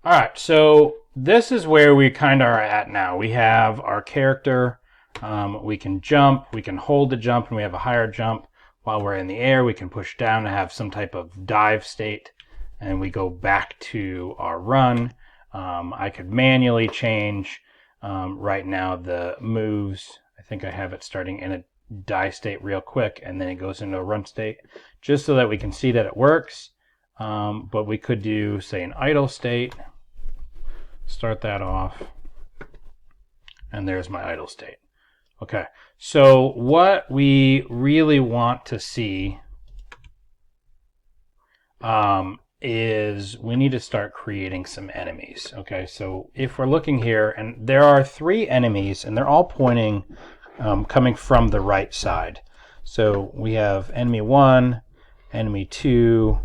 All right, so this is where we kind of are at now. We have our character. We can jump. We can hold the jump, and we have a higher jump. While we're in the air, we can push down and have some type of dive state, and we go back to our run. I could manually change right now the moves. I think I have it starting in a dive state real quick, and then it goes into a run state, just so that we can see that it works. But we could do, say, an idle state. Start that off. And there's my idle state. Okay, so what we really want to see is we need to start creating some enemies. Okay, so if we're looking here, and there are 3 enemies, and they're all pointing, coming from the right side. So we have enemy 1, enemy 2,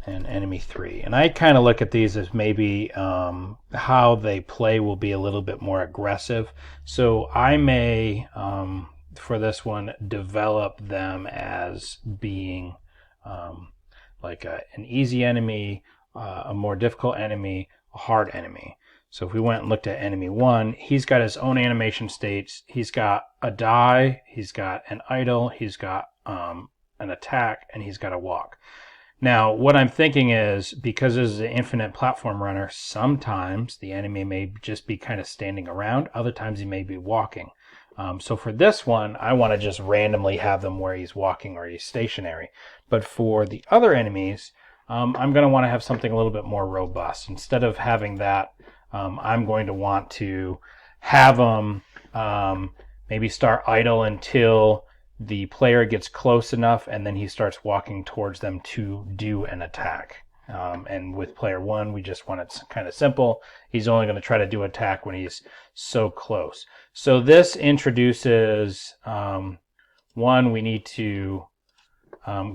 and enemy 3. And I kind of look at these as maybe how they play will be a little bit more aggressive. So I may, for this one, develop them as being like an easy enemy, a more difficult enemy, a hard enemy. So if we went and looked at enemy 1, he's got his own animation states. He's got a die, he's got an idle, he's got an attack, and he's got a walk. Now, what I'm thinking is, because this is an infinite platform runner, sometimes the enemy may just be kind of standing around. Other times he may be walking. So for this one, I want to just randomly have them where he's walking or he's stationary. But for the other enemies, I'm going to want to have something a little bit more robust. Instead of having that, I'm going to want to have them maybe start idle until the player gets close enough, and then he starts walking towards them to do an attack. And with player 1, we just want it kind of simple. He's only going to try to do attack when he's so close. So this introduces, one, we need to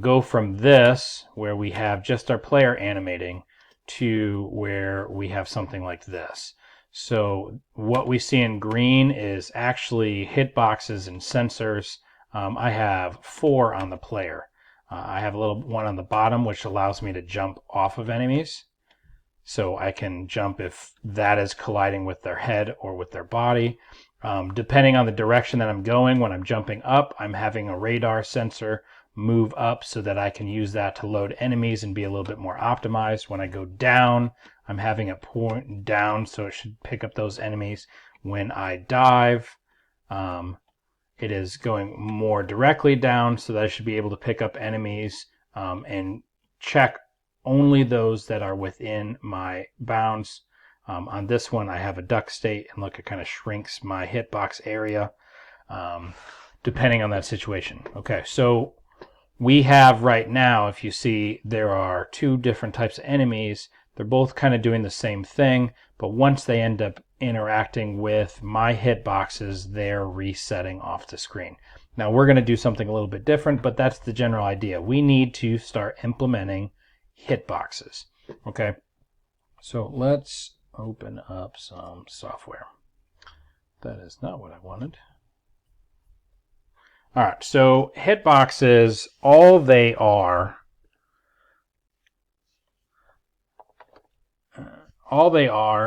go from this, where we have just our player animating, to where we have something like this. So what we see in green is actually hitboxes and sensors. I have 4 on the player. I have a little one on the bottom, which allows me to jump off of enemies. So I can jump if that is colliding with their head or with their body. Depending on the direction that I'm going, when I'm jumping up, I'm having a radar sensor move up so that I can use that to load enemies and be a little bit more optimized. When I go down, I'm having it point down, so it should pick up those enemies. When I dive, it is going more directly down, so that I should be able to pick up enemies and check only those that are within my bounds. On this one, I have a duck state, and look, it kind of shrinks my hitbox area depending on that situation. Okay, so we have right now, if you see, there are 2 different types of enemies. They're both kind of doing the same thing, but once they end up interacting with my hitboxes, they're resetting off the screen. Now we're going to do something a little bit different, but that's the general idea. We need to start implementing hitboxes. Okay, so let's open up some software. That is not what I wanted. All right, so hitboxes, all they are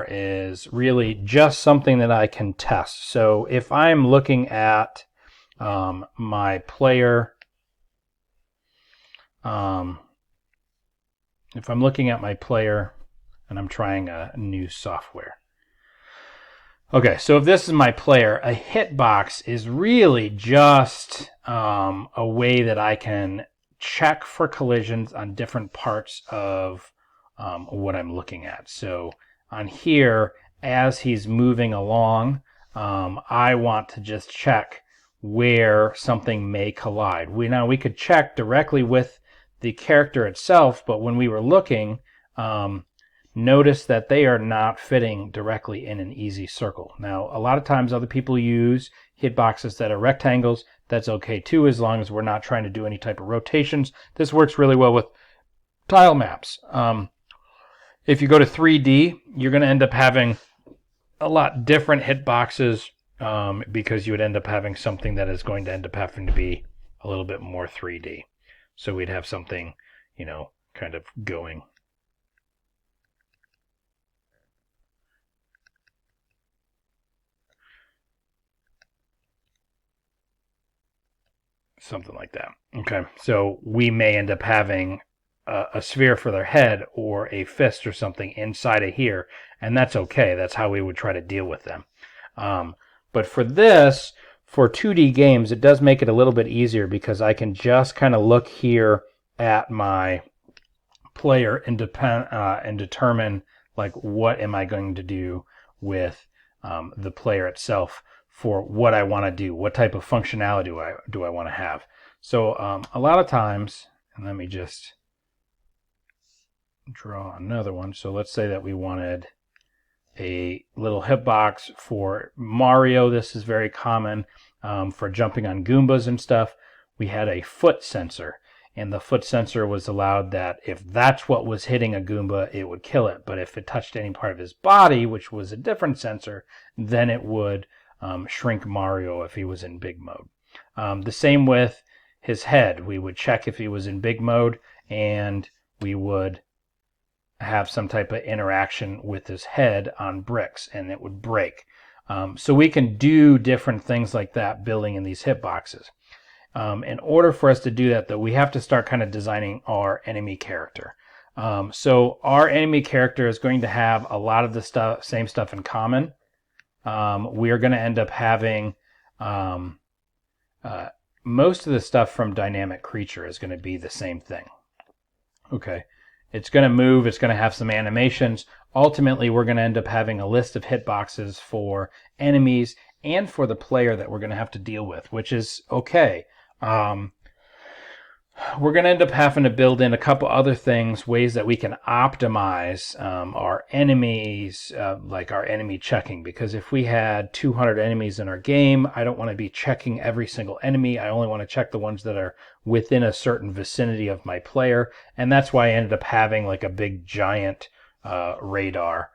is really just something that I can test. So if I'm looking at my player, if I'm looking at my player and I'm trying a new software. Okay, so if this is my player, a hitbox is really just a way that I can check for collisions on different parts of what I'm looking at. So on here, as he's moving along, I want to just check where something may collide. We could check directly with the character itself, but when we were looking, notice that they are not fitting directly in an easy circle. Now, a lot of times other people use hitboxes that are rectangles. That's okay too, as long as we're not trying to do any type of rotations. This works really well with tile maps. If you go to 3D, you're going to end up having a lot different hitboxes because you would end up having something that is going to end up having to be a little bit more 3D. So we'd have something, kind of going something like that. Okay, so we may end up having a sphere for their head or a fist or something inside of here, and that's okay. That's how we would try to deal with them. But for this, for 2D games, it does make it a little bit easier because I can just kind of look here at my player and determine like what am I going to do with the player itself for what I want to do, what type of functionality do I want to have. So a lot of times, and let me just draw another one. So let's say that we wanted a little hitbox for Mario. This is very common for jumping on Goombas and stuff. We had a foot sensor, and the foot sensor was allowed that if that's what was hitting a Goomba, it would kill it. But if it touched any part of his body, which was a different sensor, then it would shrink Mario if he was in big mode. The same with his head. We would check if he was in big mode, and we would have some type of interaction with his head on bricks, and it would break. So we can do different things like that building in these hitboxes. In order for us to do that, though, we have to start kind of designing our enemy character. So our enemy character is going to have a lot of the same stuff in common. We are going to end up having most of the stuff from Dynamic Creature is going to be the same thing. Okay. It's going to move. It's going to have some animations. Ultimately, we're going to end up having a list of hitboxes for enemies and for the player that we're going to have to deal with, which is okay. We're going to end up having to build in a couple other things, ways that we can optimize our enemies, like our enemy checking. Because if we had 200 enemies in our game, I don't want to be checking every single enemy. I only want to check the ones that are within a certain vicinity of my player. And that's why I ended up having like a big giant radar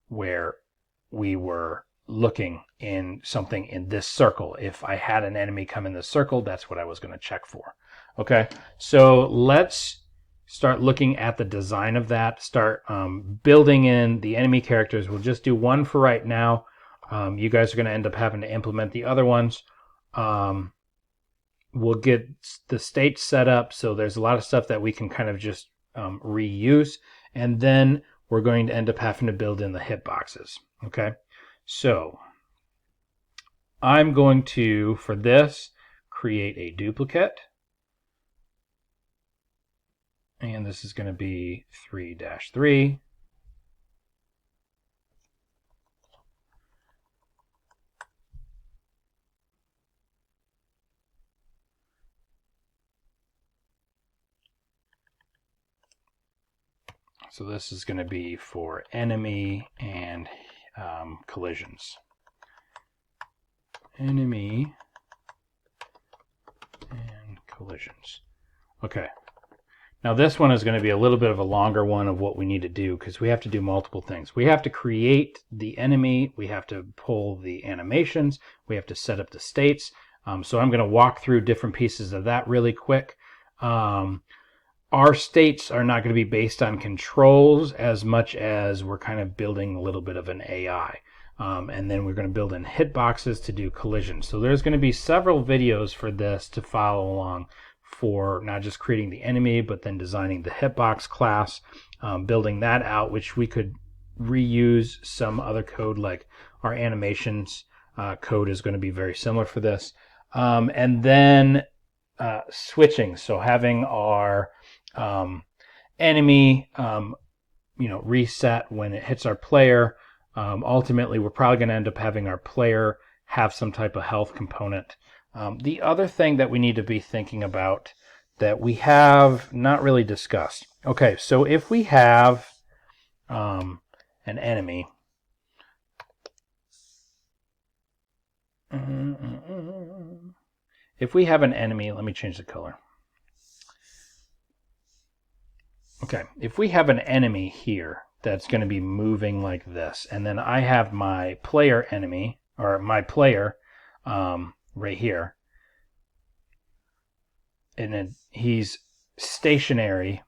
where we were looking in something in this circle. If I had an enemy come in this circle, that's what I was going to check for. Okay, so let's start looking at the design of that, start building in the enemy characters. We'll just do one for right now. You guys are going to end up having to implement the other ones. We'll get the stage set up, so there's a lot of stuff that we can kind of just reuse, and then we're going to end up having to build in the hitboxes. Okay, so I'm going to, for this, create a duplicate. And this is going to be 3-3. So this is going to be for enemy and collisions. Enemy and collisions. Okay. Now this one is going to be a little bit of a longer one of what we need to do because we have to do multiple things. We have to create the enemy, we have to pull the animations, we have to set up the states. So I'm going to walk through different pieces of that really quick. Our states are not going to be based on controls as much as we're kind of building a little bit of an AI. And then we're going to build in hitboxes to do collisions. So there's going to be several videos for this to follow along, for not just creating the enemy, but then designing the hitbox class, building that out, which we could reuse some other code, like our animations code is going to be very similar for this. And then switching, so having our enemy reset when it hits our player. Ultimately, we're probably going to end up having our player have some type of health component. The other thing that we need to be thinking about that we have not really discussed. Okay, so if we have an enemy, let me change the color. Okay, if we have an enemy here that's going to be moving like this, and then I have my player enemy, or my player right here, and then he's stationary.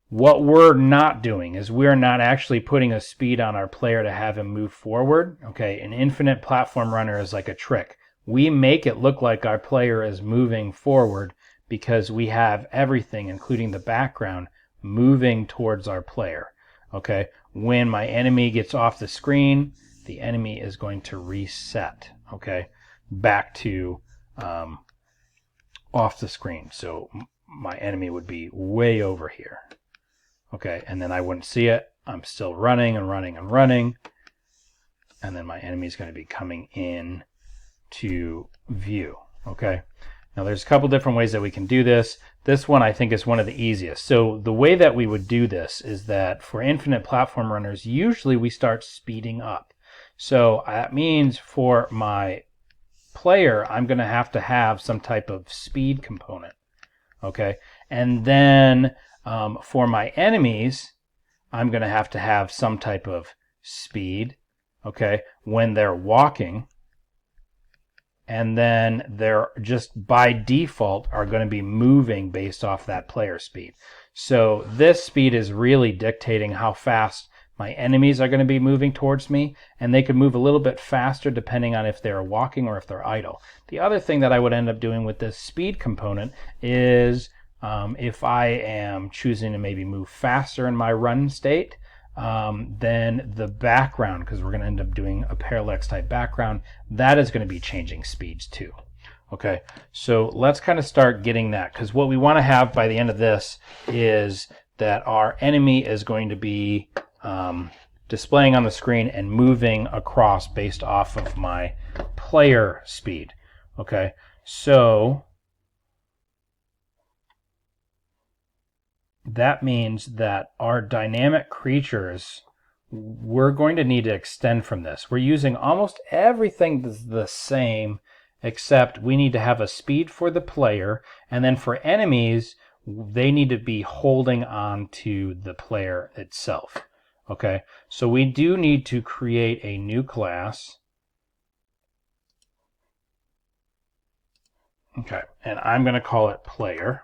What we're not doing is we're not actually putting a speed on our player to have him move forward. Okay, an infinite platform runner is like a trick. we make it look like our player is moving forward because we have everything, including the background, moving towards our player. Okay, when my enemy gets off the screen, the enemy is going to reset, okay, back to off the screen. So my enemy would be way over here. Okay, and then I wouldn't see it. I'm still running and running and running. And then my enemy is going to be coming in to view. Okay, now there's a couple different ways that we can do this. This one I think is one of the easiest. So the way that we would do this is that for infinite platform runners, usually we start speeding up. So that means for my player, I'm going to have some type of speed component. Okay, and then for my enemies, I'm going to have some type of speed, okay, when they're walking. And then they're just by default are going to be moving based off that player speed. So this speed is really dictating how fast my enemies are going to be moving towards me, and they could move a little bit faster depending on if they're walking or if they're idle. The other thing that I would end up doing with this speed component is if I am choosing to maybe move faster in my run state, then the background, because we're going to end up doing a parallax type background, that is going to be changing speeds too. Okay, so let's kind of start getting that, because what we want to have by the end of this is that our enemy is going to be displaying on the screen and moving across based off of my player speed. Okay, so that means that our dynamic creatures, we're going to need to extend from this. We're using almost everything the same, except we need to have a speed for the player, and then for enemies, they need to be holding on to the player itself. Okay, so we do need to create a new class. Okay, and I'm going to call it player.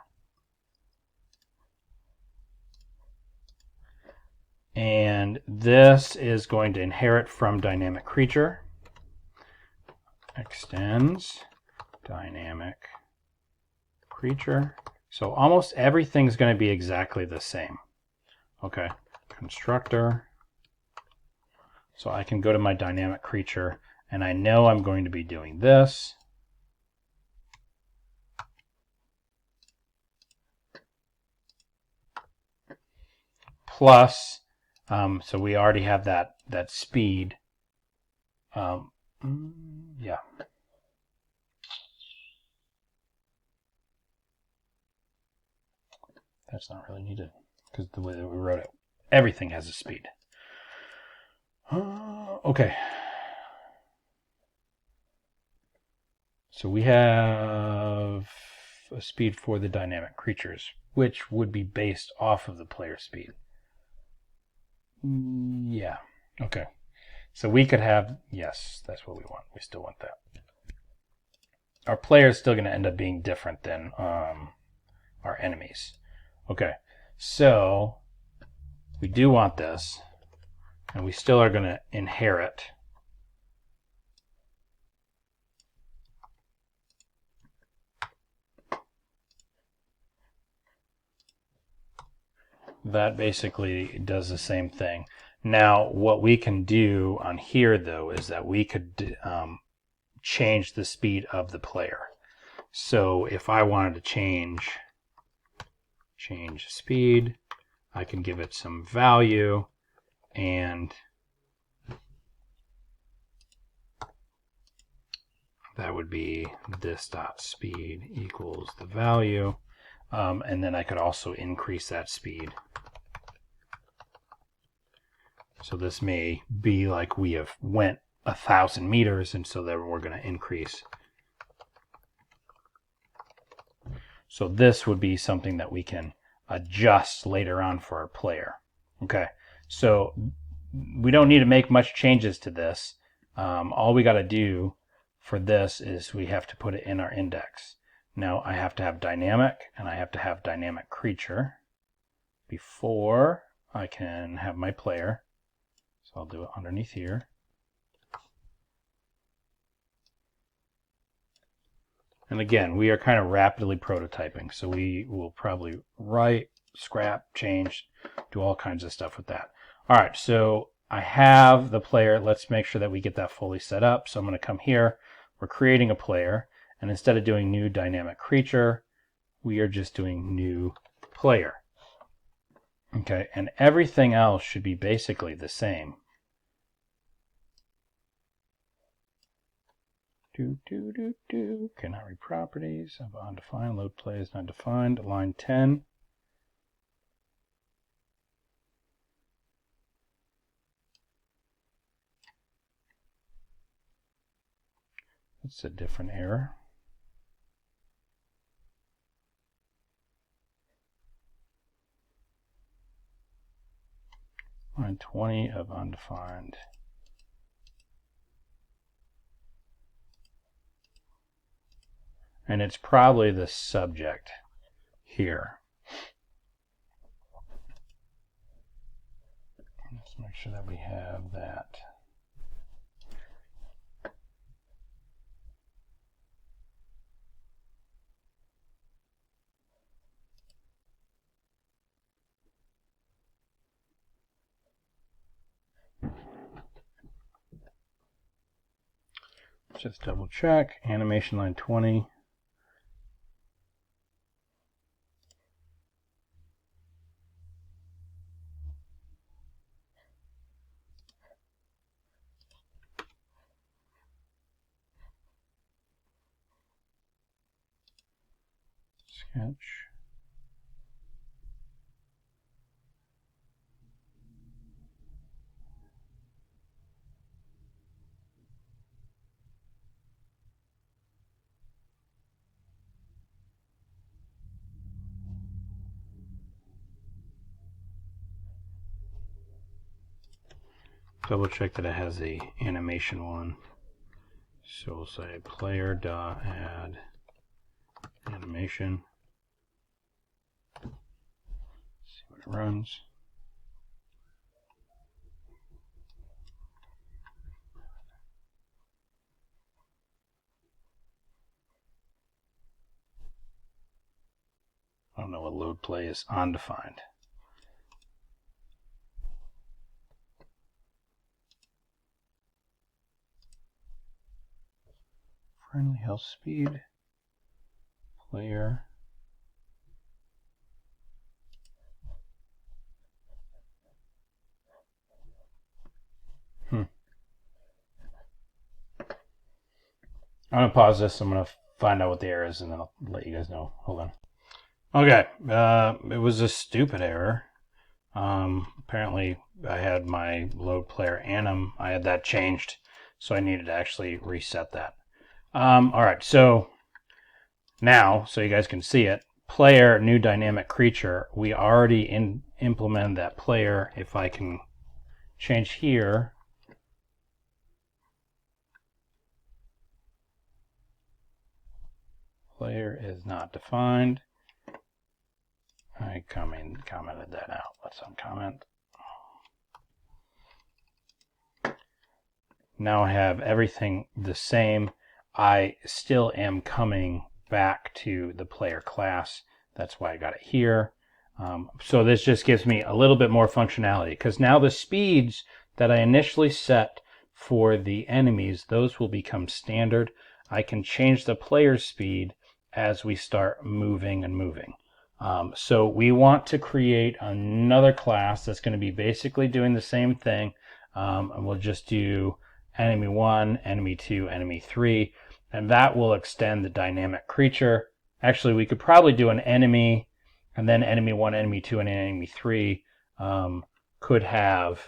And this is going to inherit from dynamic creature. Extends dynamic creature. So almost everything's going to be exactly the same. Okay, constructor. So I can go to my dynamic creature, and I know I'm going to be doing this. Plus, so we already have that speed. Yeah. That's not really needed, because the way that we wrote it, everything has a speed. Okay. So we have a speed for the dynamic creatures, which would be based off of the player speed. Yeah. Okay. So we could have, yes, that's what we want. We still want that. Our player is still going to end up being different than our enemies. Okay. So we do want this, and we still are going to inherit. That basically does the same thing. Now, what we can do on here, though, is that we could change the speed of the player. So if I wanted to change speed, I can give it some value, and that would be this dot speed equals the value. And then I could also increase that speed. So this may be like we have went 1,000 meters, and so then we're going to increase. So this would be something that we can adjust later on for our player. Okay, so we don't need to make much changes to this. All we got to do for this is we have to put it in our index. Now I have to have dynamic, and I have to have dynamic creature before I can have my player. So I'll do it underneath here. And again, we are kind of rapidly prototyping, so we will probably write, scrap, change, do all kinds of stuff with that. All right, so I have the player. Let's make sure that we get that fully set up. So I'm going to come here. We're creating a player, and instead of doing new dynamic creature, we are just doing new player. Okay, and everything else should be basically the same. Cannot read properties of undefined. Load play is not defined. Line 10. That's a different error. Line 20 of undefined. And it's probably the subject here. Let's make sure that we have that. Just double check. Animation line 20. Sketch. Double check that it has the animation one. So we'll say player.add animation. See what it runs. I don't know what load play is. Undefined. Friendly health speed. Player. I'm going to pause this. I'm going to find out what the error is, and then I'll let you guys know. Hold on. Okay. It was a stupid error. Apparently, I had my load player anim. I had that changed, so I needed to actually reset that. All right. So now, so you guys can see it, player, new dynamic creature. We already implemented that player. If I can change here. Player is not defined. I commented that out. Let's uncomment. Now I have everything the same. I still am coming back to the player class. That's why I got it here. So this just gives me a little bit more functionality, because now the speeds that I initially set for the enemies, those will become standard. I can change the player's speed as we start moving and moving. So we want to create another class that's going to be basically doing the same thing. And we'll just do enemy 1, enemy 2, enemy 3, and that will extend the dynamic creature. Actually, we could probably do an enemy, and then enemy 1, enemy 2, and enemy 3 could have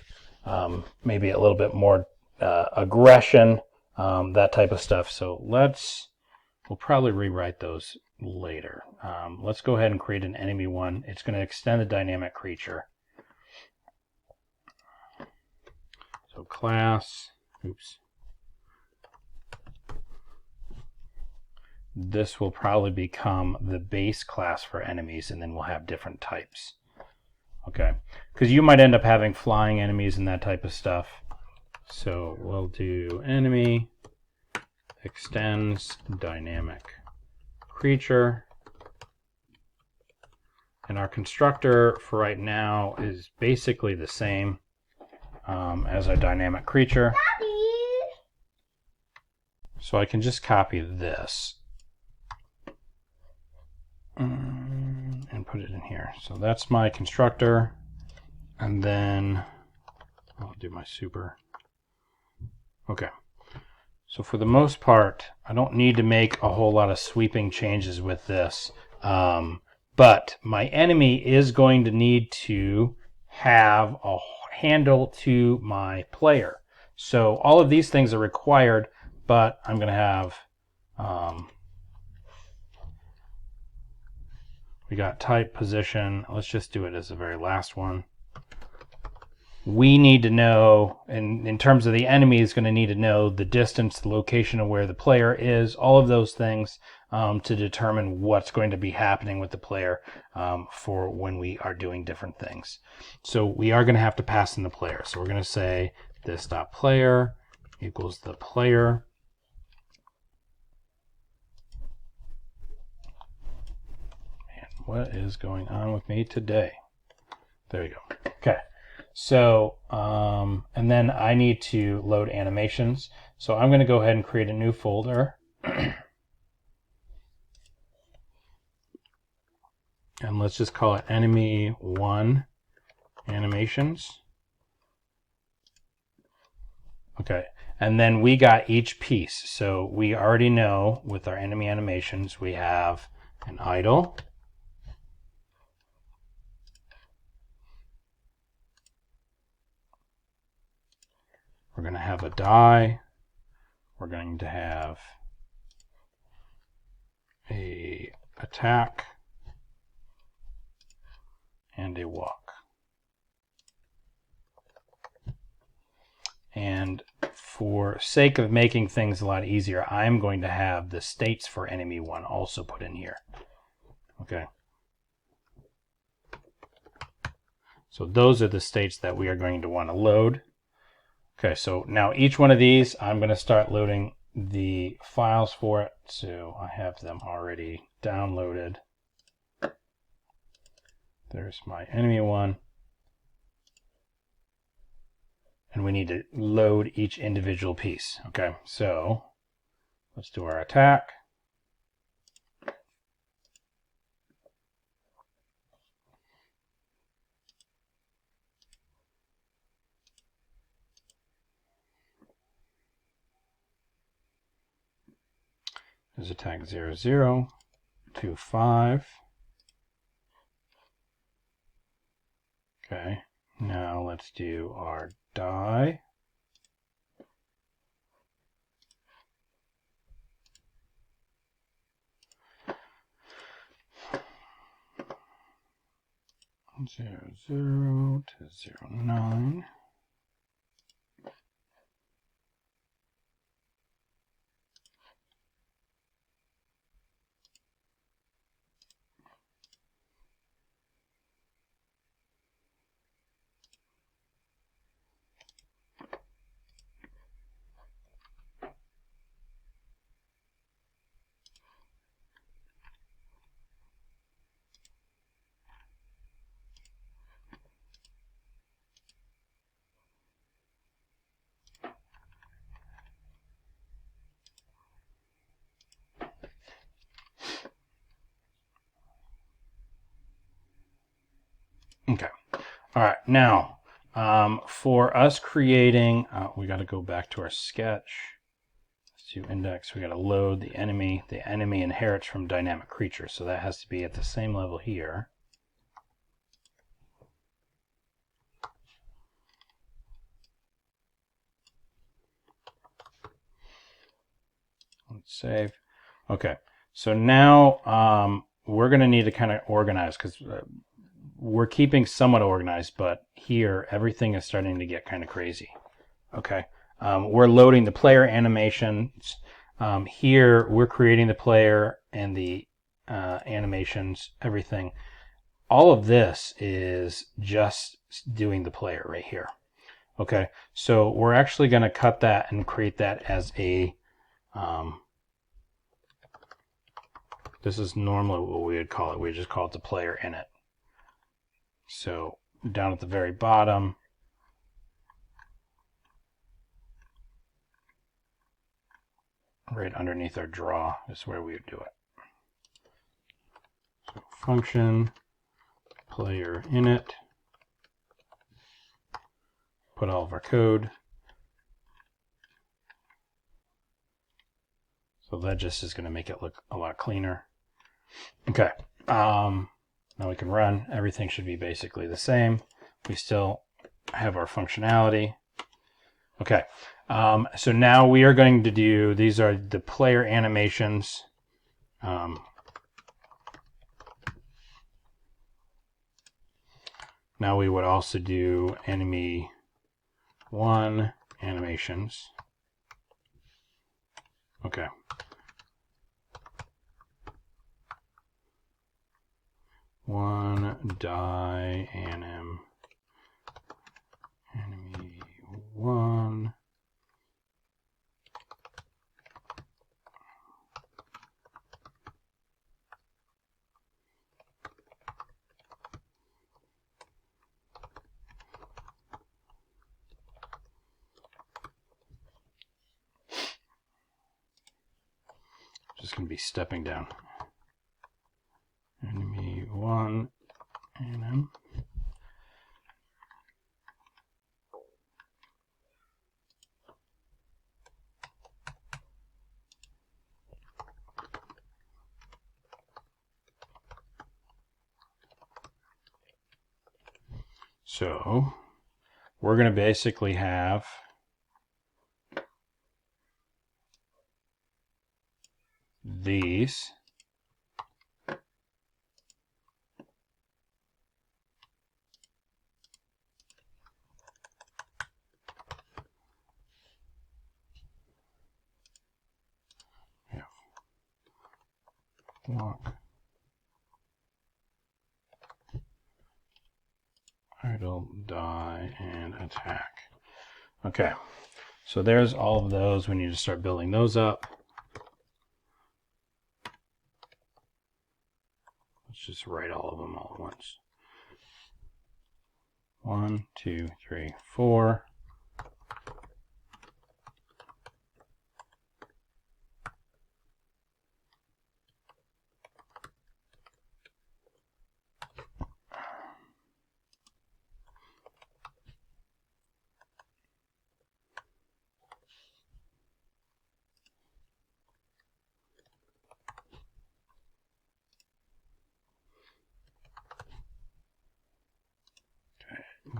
maybe a little bit more aggression, that type of stuff. So we'll probably rewrite those later. Let's go ahead and create an enemy 1. It's going to extend the dynamic creature. So class, this will probably become the base class for enemies, and then we'll have different types. Okay, because you might end up having flying enemies and that type of stuff. So we'll do enemy extends dynamic creature. And our constructor for right now is basically the same as our dynamic creature. Daddy. So I can just copy this and put it in here. So that's my constructor. And then I'll do my super. Okay. So for the most part, I don't need to make a whole lot of sweeping changes with this. But my enemy is going to need to have a handle to my player. So all of these things are required, but I'm going to have, we got type, position. Let's just do it as the very last one. We need to know, and in terms of the enemy, is going to need to know the distance, the location of where the player is, all of those things to determine what's going to be happening with the player for when we are doing different things. So we are going to have to pass in the player. So we're going to say this.player equals the player. Man, what is going on with me today? There we go. Okay. So, and then I need to load animations. So I'm going to go ahead and create a new folder. And let's just call it enemy 1 animations. Okay. And then we got each piece. So we already know with our enemy animations, we have an idle. We're going to have a die. We're going to have a attack and a walk. And for sake of making things a lot easier, I'm going to have the states for enemy 1 also put in here. Okay. So those are the states that we are going to want to load. Okay, so now each one of these, I'm going to start loading the files for it. So I have them already downloaded. There's my enemy 1. And we need to load each individual piece. Okay, so let's do our attack. There's attack 0, 0, 2, 5. Okay, now let's do our die. Zero, 0 to 0, 9. Okay. All right. Now, for us creating, we got to go back to our sketch. Let's do index. We got to load the enemy. The enemy inherits from dynamic creature, so that has to be at the same level here. Let's save. Okay. So now we're going to need to kind of organize because we're keeping somewhat organized, but here everything is starting to get kind of crazy. Okay, we're loading the player animations. Here we're creating the player and the animations, everything. All of this is just doing the player right here. Okay, so we're actually going to cut that and create that as a This is normally what we would call it. We just call it the player init. So down at the very bottom, right underneath our draw is where we would do it. So function player init, put all of our code. So that just is going to make it look a lot cleaner. Okay, now we can run. Everything should be basically the same. We still have our functionality. Okay, so now we are going to do, these are the player animations. Now we would also do enemy 1 animations. Okay. One die anim enemy 1. Just going to be stepping down. Enemy 1 anim. So we're going to basically have these. Walk, idle, die, and attack. Okay, so there's all of those. We need to start building those up. Let's just write all of them all at once. 1, 2, 3, 4.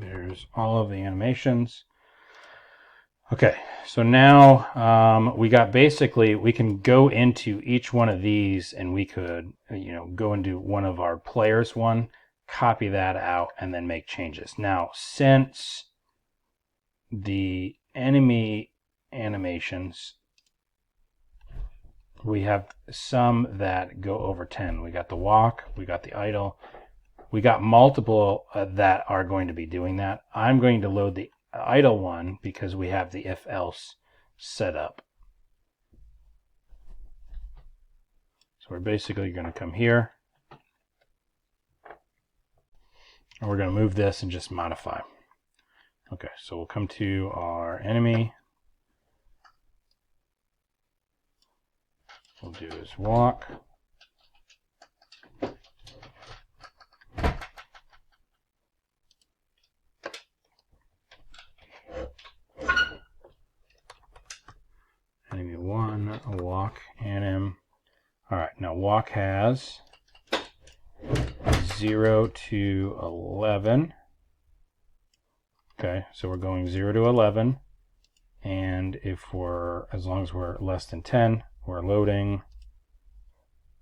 There's all of the animations. Okay, so now we got basically, we can go into each one of these and we could, go into one of our players one, copy that out, and then make changes. Now, since the enemy animations, we have some that go over 10. We got the walk, we got the idle. We got multiple that are going to be doing that. I'm going to load the idle one because we have the if-else set up. So we're basically going to come here. And we're going to move this and just modify. Okay, so we'll come to our enemy. We'll do is walk. Enemy 1, a walk, anim. All right, now walk has 0 to 11. Okay, so we're going 0 to 11. And as long as we're less than 10, we're loading,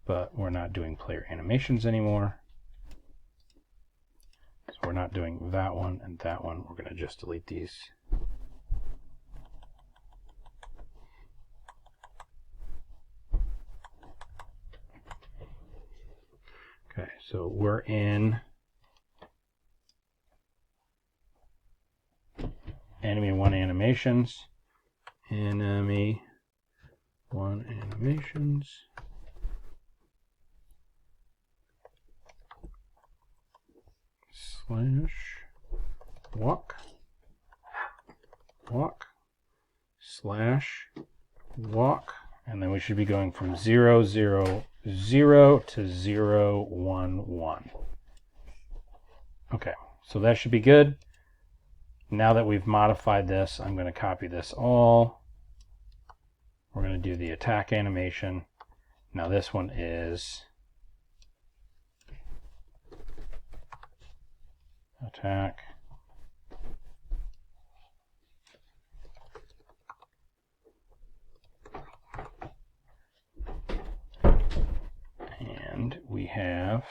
but we're not doing player animations anymore. So we're not doing that one and that one. We're going to just delete these. Okay, so we're in enemy 1 animations. Enemy 1 animations. walk slash walk, and then we should be going from 0, 0, 0 to 0, 1, 1. Okay, so that should be good. Now that we've modified this, I'm going to copy this all. We're going to do the attack animation. Now this one is attack. And we have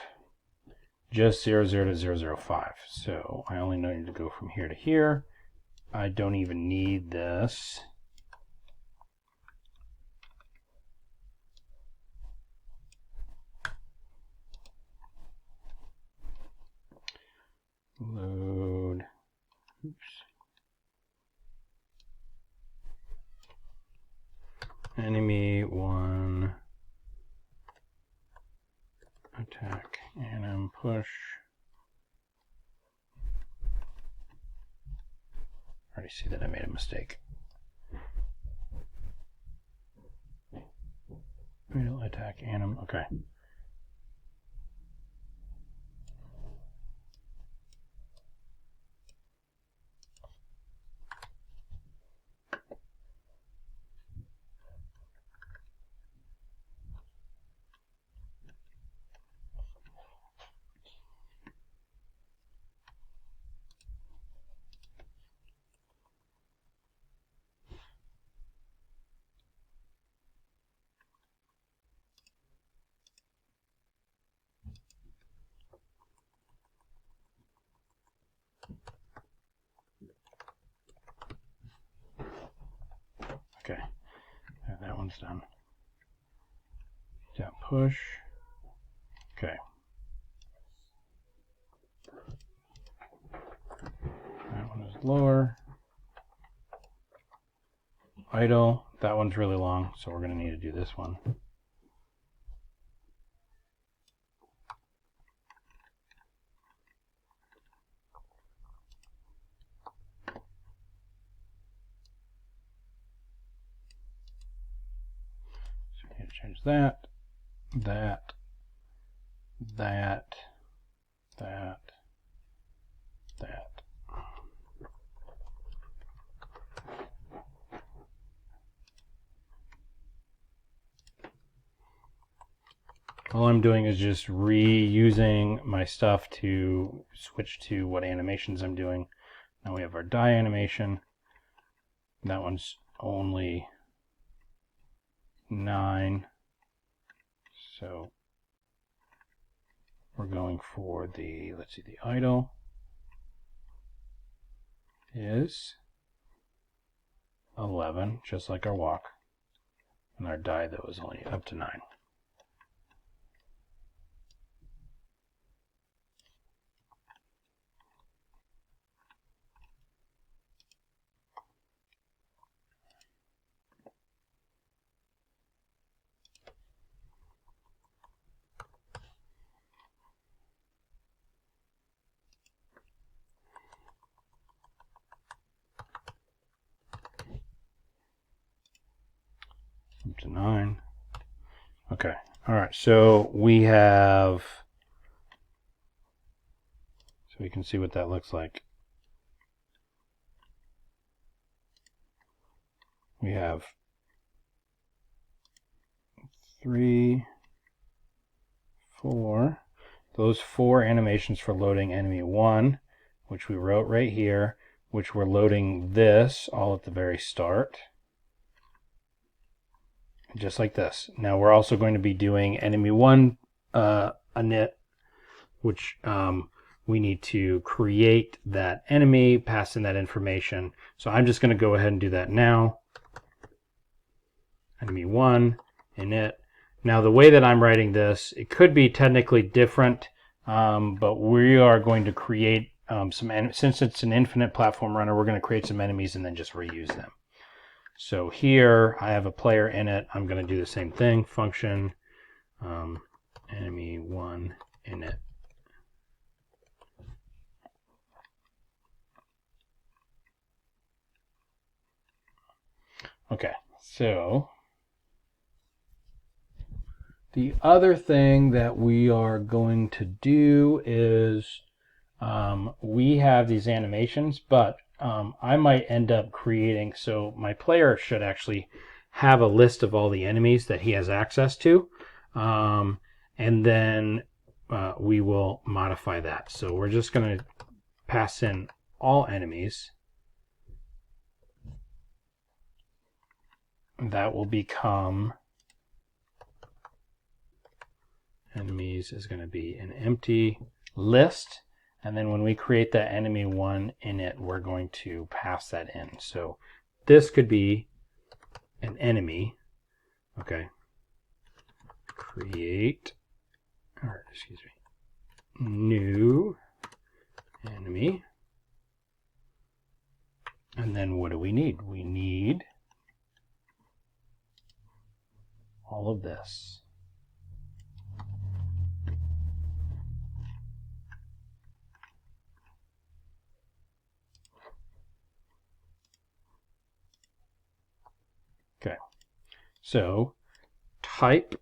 just 0, 0 to 0, 0, 5. So I only need to go from here to here. I don't even need this. Load. Oops. Enemy 1. Attack and push. I already see that I made a mistake. Middle attack anim. Okay. Okay, that one's done. That push. Okay. That one is lower. Idle. That one's really long, so we're going to need to do this one. Change that, that. All I'm doing is just reusing my stuff to switch to what animations I'm doing. Now we have our die animation. That one's only 9. So we're going for the, let's see, the idle is 11, just like our walk. And our die, though, is only up to 9. Up to 9. Okay. All right. So we have, so we can see what that looks like. We have 3, 4. Those 4 animations for loading enemy 1, which we wrote right here, which we're loading this all at the very start. Just like this. Now we're also going to be doing enemy 1 init, which we need to create that enemy, pass in that information. So I'm just going to go ahead and do that now. Enemy 1 init. Now the way that I'm writing this, it could be technically different, but we are going to create since it's an infinite platform runner, we're going to create some enemies and then just reuse them. So here I have a player in it. I'm going to do the same thing. Function enemy 1 init. Okay, so the other thing that we are going to do is we have these animations, but I might end up creating, so my player should actually have a list of all the enemies that he has access to, and then we will modify that. So we're just going to pass in all enemies. That will become, enemies is going to be an empty list. And then when we create that enemy one in it, we're going to pass that in. So this could be an enemy. Okay. Create, or excuse me, new enemy. And then what do we need? We need all of this. Okay, so type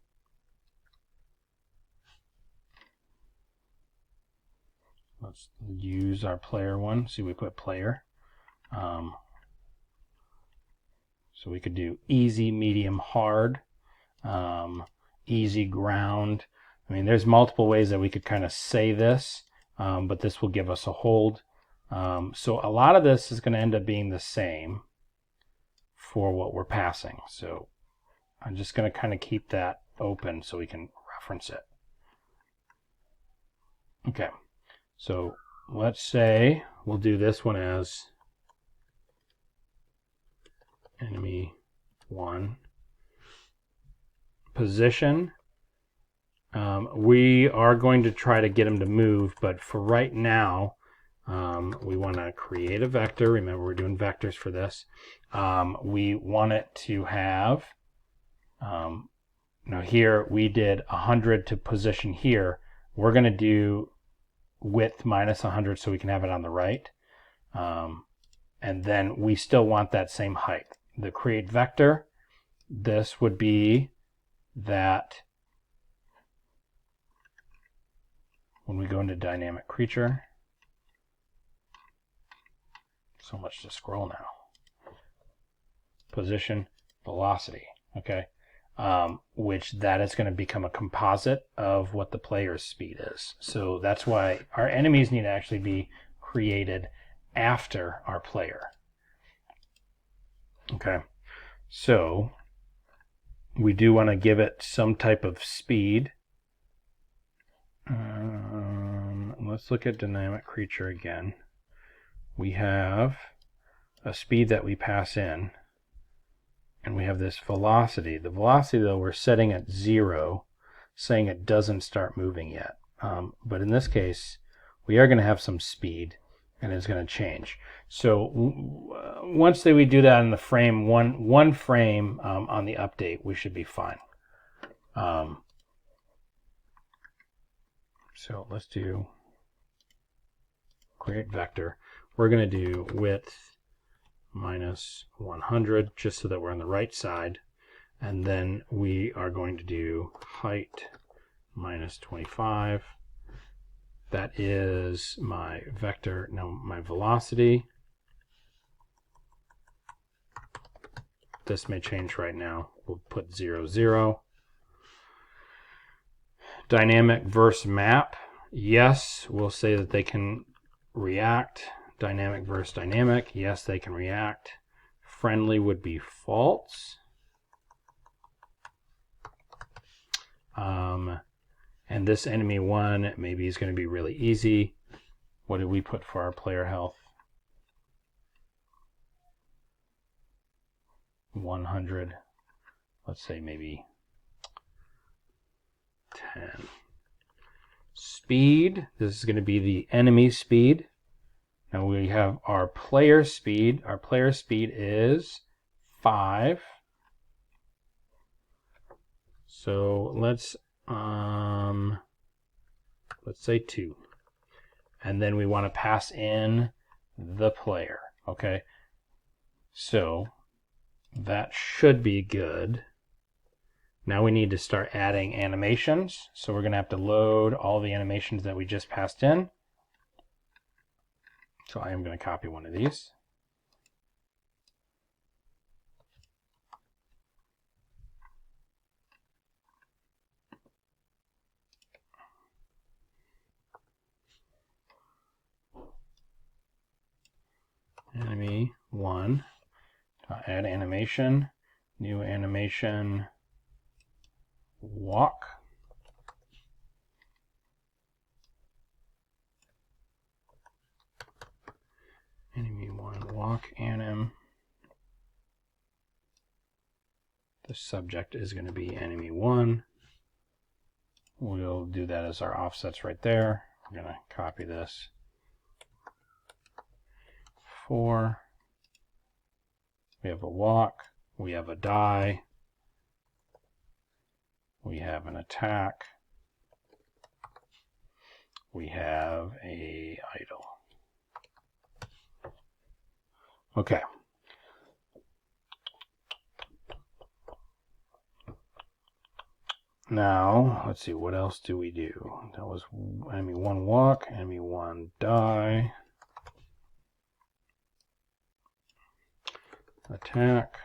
let's use our player one. See, we put player. So we could do easy, medium, hard, easy, ground. I mean, there's multiple ways that we could kind of say this, but this will give us a hold. So a lot of this is going to end up being the same for what we're passing. So I'm just going to kind of keep that open so we can reference it. Okay, so let's say we'll do this one as enemy one. Position. We are going to try to get him to move, but for right now, we want to create a vector. Remember, we're doing vectors for this. We want it to have, now here we did 100 to position here. We're going to do width minus 100 so we can have it on the right. And then we still want that same height. The create vector, this would be that when we go into dynamic creature, so much to scroll now, position, velocity, okay, which that is going to become a composite of what the player's speed is. So that's why our enemies need to actually be created after our player. Okay, so we do want to give it some type of speed. Let's look at dynamic creature again. We have a speed that we pass in, and we have this velocity. The velocity, though, we're setting at 0, saying it doesn't start moving yet. But in this case, we are going to have some speed, and it's going to change. So once we do that in the frame, one frame on the update, we should be fine. So let's do create vector. We're going to do width minus 100 just so that we're on the right side. And then we are going to do height minus 25. That is my vector, now my velocity. This may change right now. We'll put 0, 0. Dynamic verse map. Yes, we'll say that they can react. Dynamic verse dynamic. Yes, they can react. Friendly would be false. And this enemy one, maybe is going to be really easy. What did we put for our player health? 100. Let's say maybe 10. Speed, this is going to be the enemy speed. Now we have our player speed. Our player speed is 5. So let's say 2. And then we want to pass in the player. Okay. So That should be good. Now we need to start adding animations. So we're going to have to load all the animations that we just passed in. So I am going to copy one of these. Enemy 1. Add animation. New animation. Walk. Enemy 1 walk anim. The subject is going to be enemy 1. We'll do that as our offsets right there. We're going to copy this. 4. We have a walk. We have a die. We have an attack. We have a idle. Okay. Now, let's see, what else do we do? That was enemy 1 walk, enemy 1 die, attack,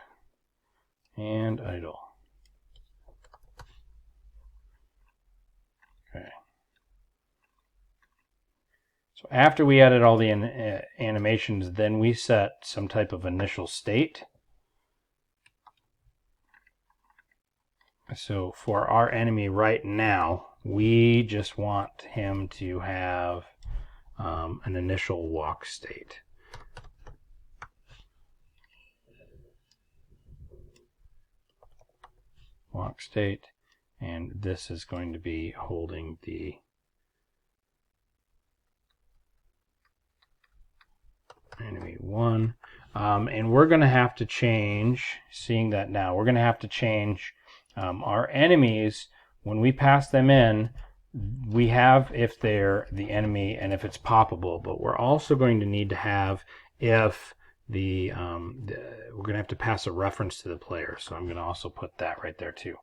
and idle. Okay. So after we added all the animations, then we set some type of initial state. So for our enemy right now, we just want him to have an initial walk state. Walk state, and this is going to be holding the enemy 1. And we're going to have to change, seeing that now, we're going to have to change our enemies. When we pass them in, we have if they're the enemy and if it's poppable, but we're also going to need to have if we're going to have to pass a reference to the player. So I'm going to also put that right there too.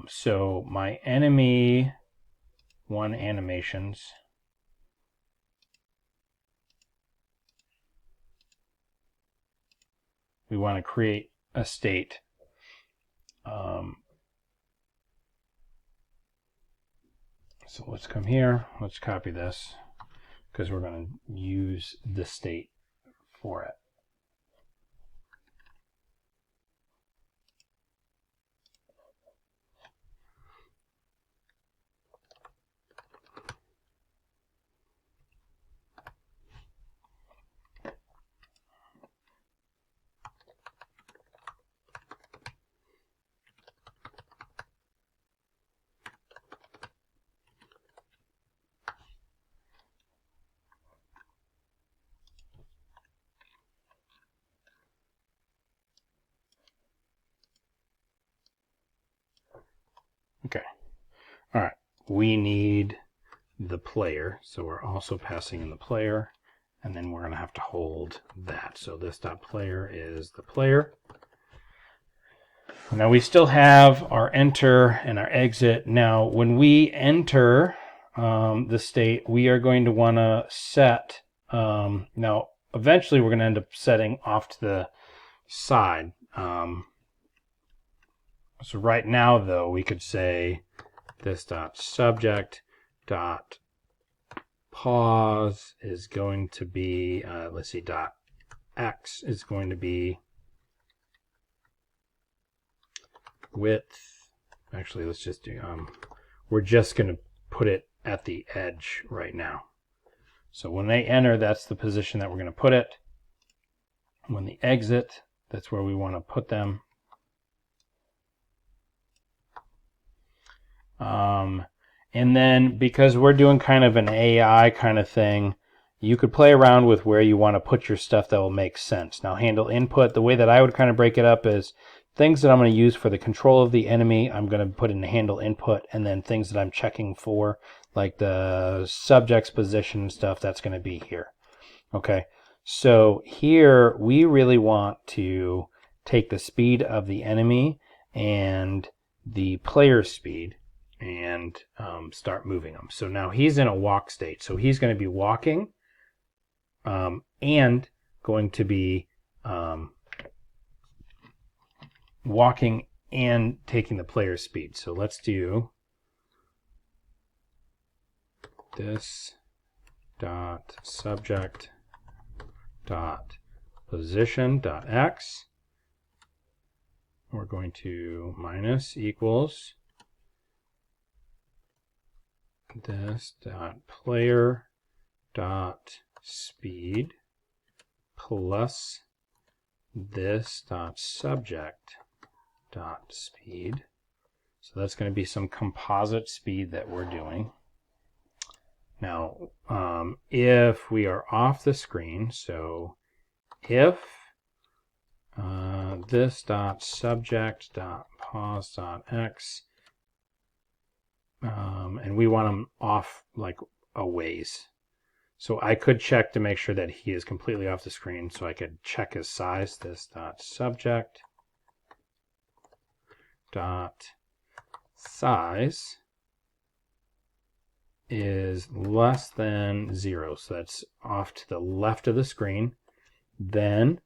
So my enemy 1 animations, we want to create a state. So let's come here, let's copy this, because we're going to use the state for it. Okay. All right. We need the player, so we're also passing in the player, and then we're going to have to hold that. So this dot player is the player. Now we still have our enter and our exit. Now when we enter the state, we are going to want to set, now eventually we're going to end up setting off to the side. So right now though, we could say this dot subject dot pause is going to be, let's see, dot x is going to be width. Actually, let's just do, we're just going to put it at the edge right now. So when they enter, that's the position that we're going to put it. When they exit, that's where we want to put them. And then because we're doing kind of an AI kind of thing, you could play around with where you want to put your stuff that will make sense. Now handle input, the way that I would kind of break it up is things that I'm going to use for the control of the enemy, I'm going to put in the handle input, and then things that I'm checking for, like the subject's position and stuff, that's going to be here. Okay, so here we really want to take the speed of the enemy and the player's speed and start moving them. So now he's in a walk state. So he's going to be walking and going to be walking and taking the player's speed. So let's do this dot subject dot position dot x. We're going to minus equals this dot player dot speed plus this dot subject dot speed. So that's going to be some composite speed that we're doing. Now, if we are off the screen, so if this dot subject dot pause dot x, and we want them off like a ways. So I could check to make sure that he is completely off the screen. So I could check his size. This dot subject dot size is less than 0. So that's off to the left of the screen. Then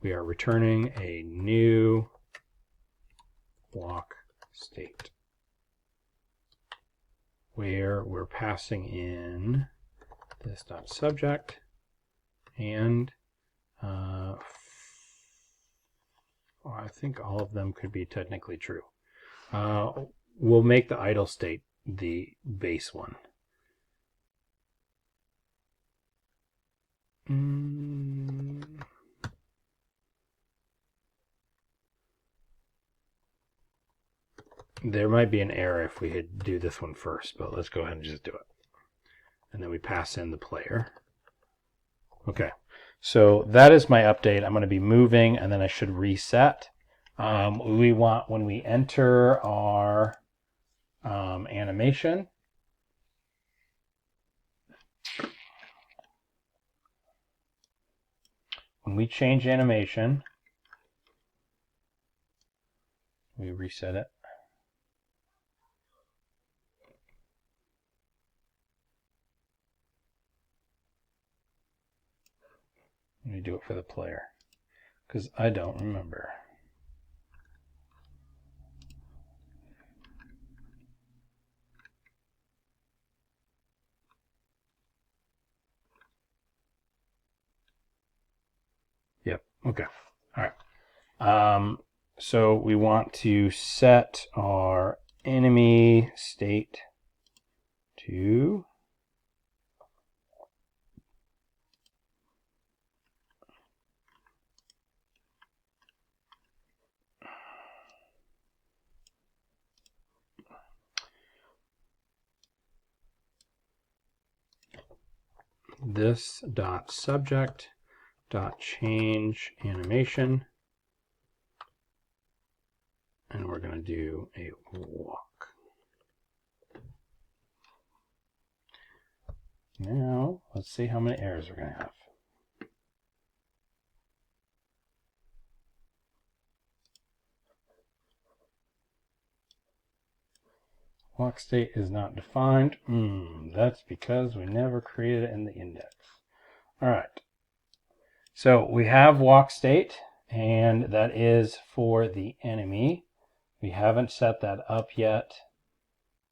we are returning a new walk state where we're passing in this dot subject and I think all of them could be technically true. We'll make the idle state the base one. There might be an error if we had do this one first, but let's go ahead and just do it. And then we pass in the player. Okay, so that is my update. I'm going to be moving, and then I should reset. We want, when we enter our animation, when we change animation, we reset it. Let me do it for the player, because I don't remember. Yep, okay, all right. So we want to set our enemy state to this dot subject dot change animation, and we're going to do a walk. Now let's see how many errors we're going to have. Walk state is not defined. That's because we never created it in the index. All right. So we have walk state, and that is for the enemy. We haven't set that up yet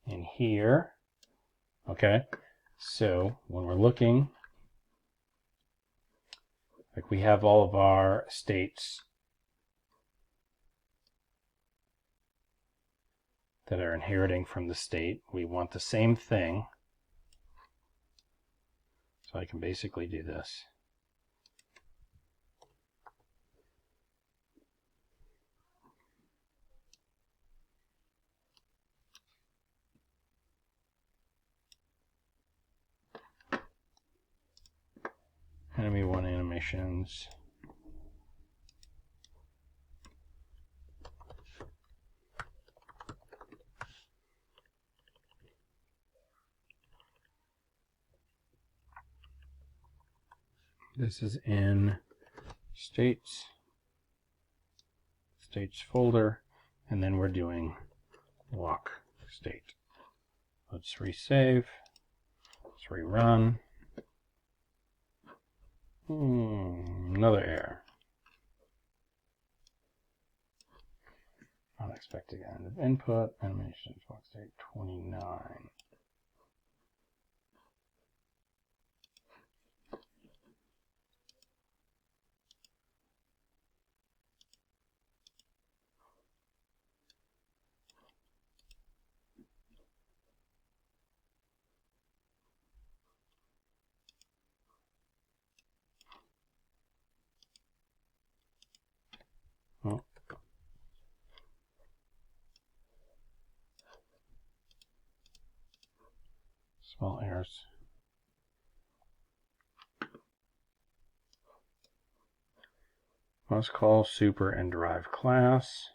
in here. Okay. So when we're looking, like we have all of our states that are inheriting from the state. We want the same thing. So I can basically do this. Enemy 1 animations. This is in states folder, and then we're doing walk state. Let's resave. Let's rerun. Another error. Unexpected end of input. Animation walk state 29. Oh. Small errors. Must call super and derive class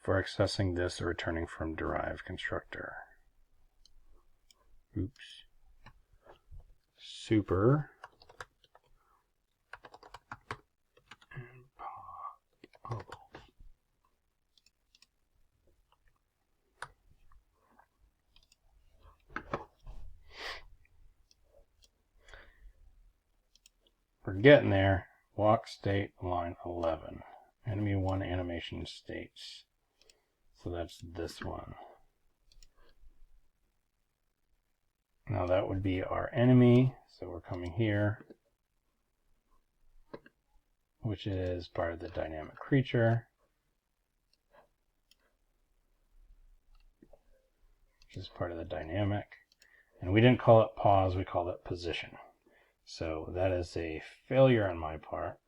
for accessing this or returning from derived constructor. Oops. Super and oh. We're getting there. Walk state line 11. Enemy 1 animation states. So that's this one. Now that would be our enemy. So we're coming here, which is part of the dynamic creature, which is part of the dynamic. And we didn't call it pause, we called it position. So that is a failure on my part.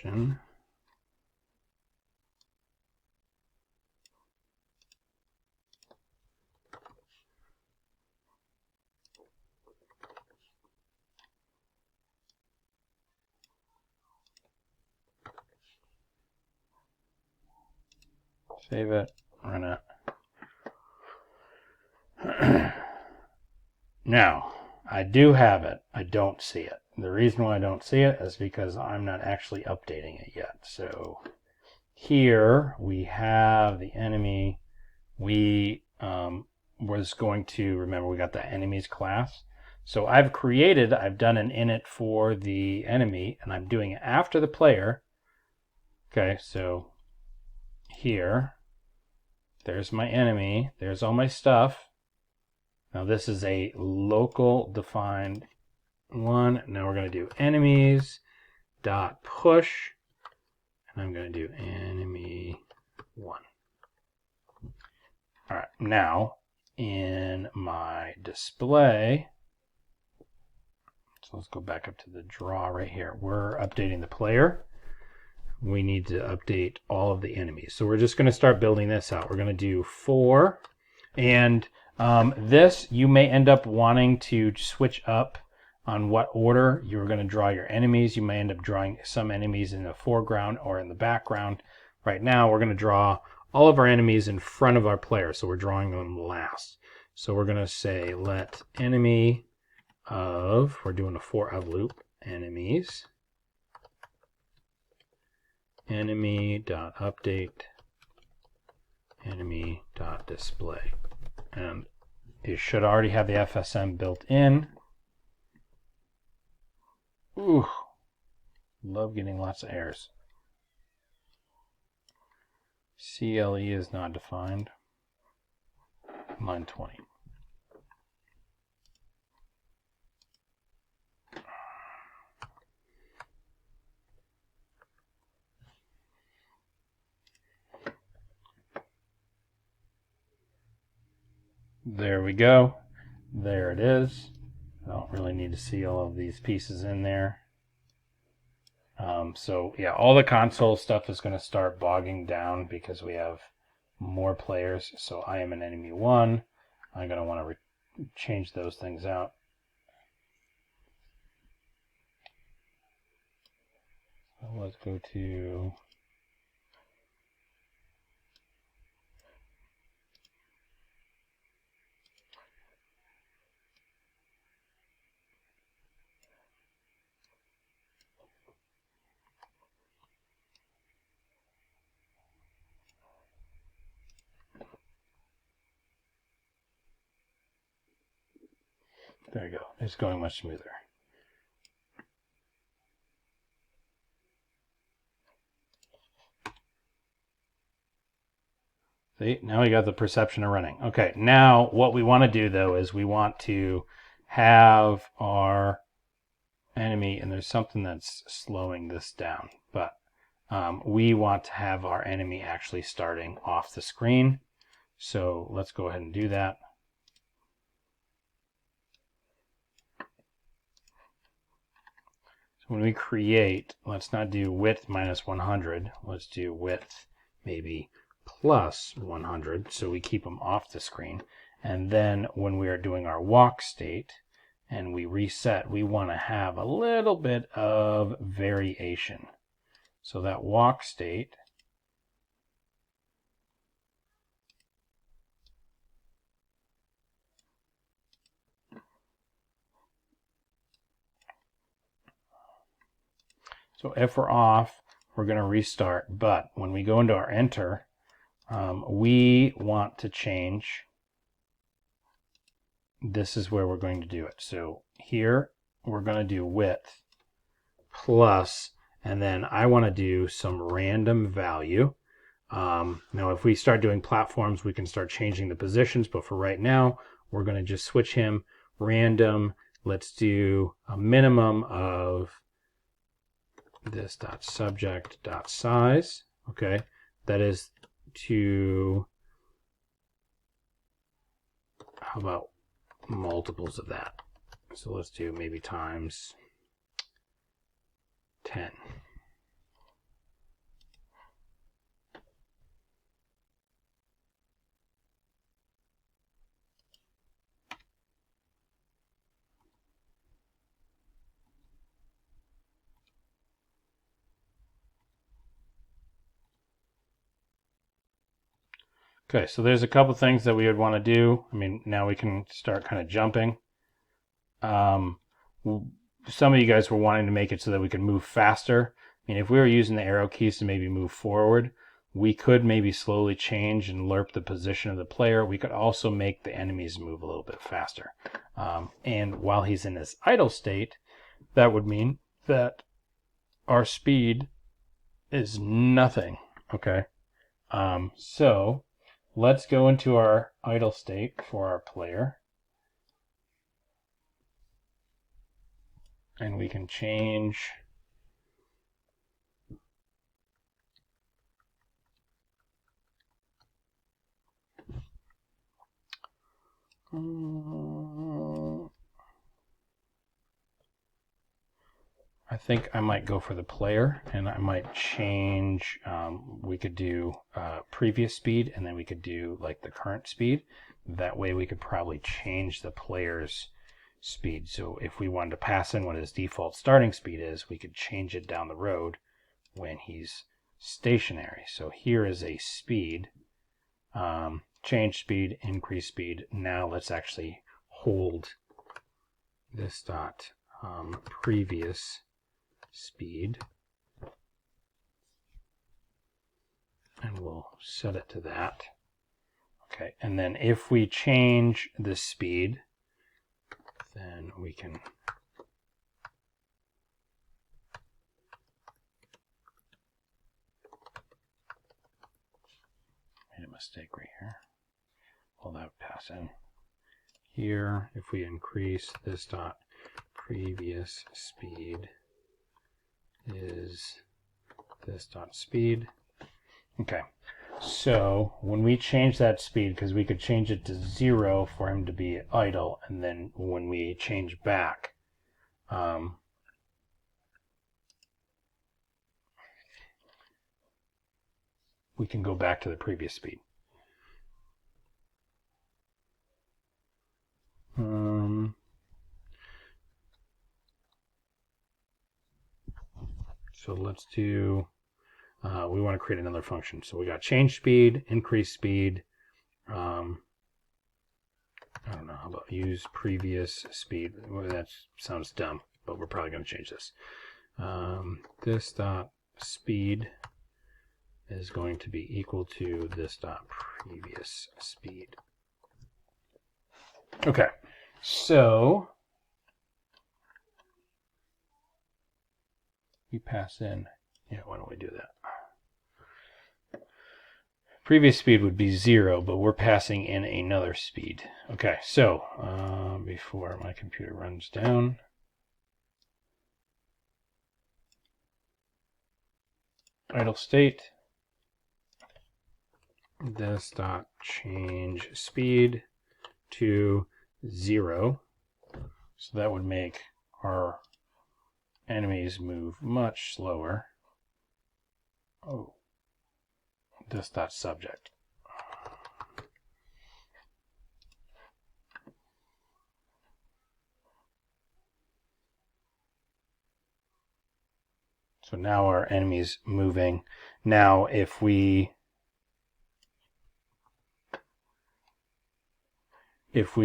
Position. Save it, run it. Now, I do have it. I don't see it. The reason why I don't see it is because I'm not actually updating it yet. So here we have the enemy. We was going to, remember we got the enemies class. So I've done an init for the enemy, and I'm doing it after the player. Okay, so here, there's my enemy, there's all my stuff. Now this is a local defined one. Now we're going to do enemies dot push, and I'm going to do enemy 1. All right, now in my display, so let's go back up to the draw right here. We're updating the player. We need to update all of the enemies. So we're just going to start building this out. We're going to do 4. And this, you may end up wanting to switch up on what order you're going to draw your enemies. You may end up drawing some enemies in the foreground or in the background. Right now, we're going to draw all of our enemies in front of our player. So we're drawing them last. So we're going to say let enemy of, we're doing a for of loop, enemies. Enemy.update enemy.display, and you should already have the FSM built in. Ooh, love getting lots of errors. CLE is not defined. Line 20. There we go. There it is. I don't really need to see all of these pieces in there. So yeah, all the console stuff is going to start bogging down because we have more players. So I am an enemy 1. I'm going to want to change those things out. So let's go to There you go. It's going much smoother. See, now we got the perception of running. Okay, now what we want to do though is we want to have our enemy, and there's something that's slowing this down, but we want to have our enemy actually starting off the screen. So let's go ahead and do that. So when we create, let's not do width minus 100. Let's do width maybe plus 100, so we keep them off the screen. And then when we are doing our walk state and we reset, we want to have a little bit of variation. So that walk state, so if we're off, we're going to restart. But when we go into our enter, we want to change. This is where we're going to do it. So here we're going to do width plus, and then I want to do some random value. Now if we start doing platforms, we can start changing the positions, but for right now, we're going to just switch him random. Let's do a minimum of this dot subject dot size. Okay, that is to, how about multiples of that? So let's do maybe times 10. Okay, so there's a couple things that we would want to do. I mean, now we can start kind of jumping. Some of you guys were wanting to make it so that we could move faster. I mean, if we were using the arrow keys to maybe move forward, we could maybe slowly change and lerp the position of the player. We could also make the enemies move a little bit faster. And while he's in this idle state, that would mean that our speed is nothing, okay? So let's go into our idle state for our player. And we can change I think I might go for the player, and I might change, we could do previous speed, and then we could do like the current speed. That way we could probably change the player's speed. So if we wanted to pass in what his default starting speed is, we could change it down the road when he's stationary. So here is a speed, change speed, increase speed. Now let's actually hold this dot previous speed, and we'll set it to that. Okay, and then if we change the speed, then we can made a mistake right here. Well, that would pass in here. If we increase this dot previous speed is this dot speed. Okay, so when we change that speed, because we could change it to 0 for him to be idle, and then when we change back, we can go back to the previous speed. So let's do, we want to create another function. So we got change speed, increase speed. I don't know, how about use previous speed? Well, that sounds dumb, but we're probably going to change this. This dot speed is going to be equal to this dot previous speed. Okay, so we pass in, yeah, why don't we do that? Previous speed would be 0, but we're passing in another speed. Okay, so before my computer runs down, idle state, this dot change speed to 0. So that would make our enemies move much slower. Oh, this dot subject. So now our enemy's moving. Now if we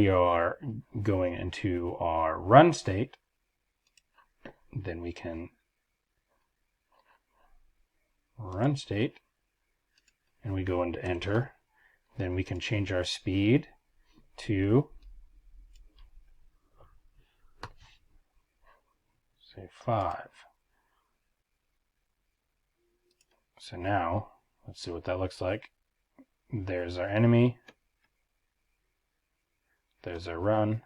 are going into our run state, then we can run state, and we go into enter. Then we can change our speed to, say, 5. So now, let's see what that looks like. There's our enemy. There's our run.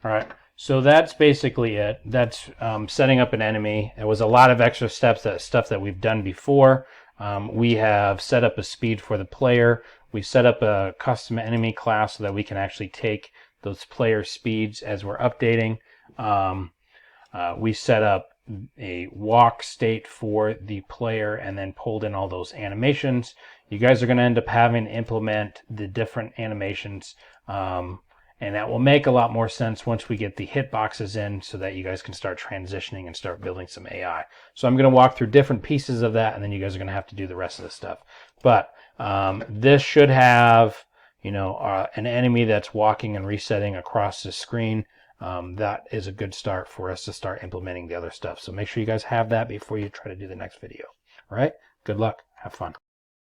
All right, so that's basically it. That's setting up an enemy. It was a lot of extra steps, stuff that we've done before. We have set up a speed for the player. We set up a custom enemy class so that we can actually take those player speeds as we're updating. We set up a walk state for the player and then pulled in all those animations. You guys are going to end up having to implement the different animations, and that will make a lot more sense once we get the hitboxes in so that you guys can start transitioning and start building some AI. So I'm going to walk through different pieces of that, and then you guys are going to have to do the rest of the stuff. But this should have, you know, an enemy that's walking and resetting across the screen. That is a good start for us to start implementing the other stuff. So make sure you guys have that before you try to do the next video. All right, good luck, have fun.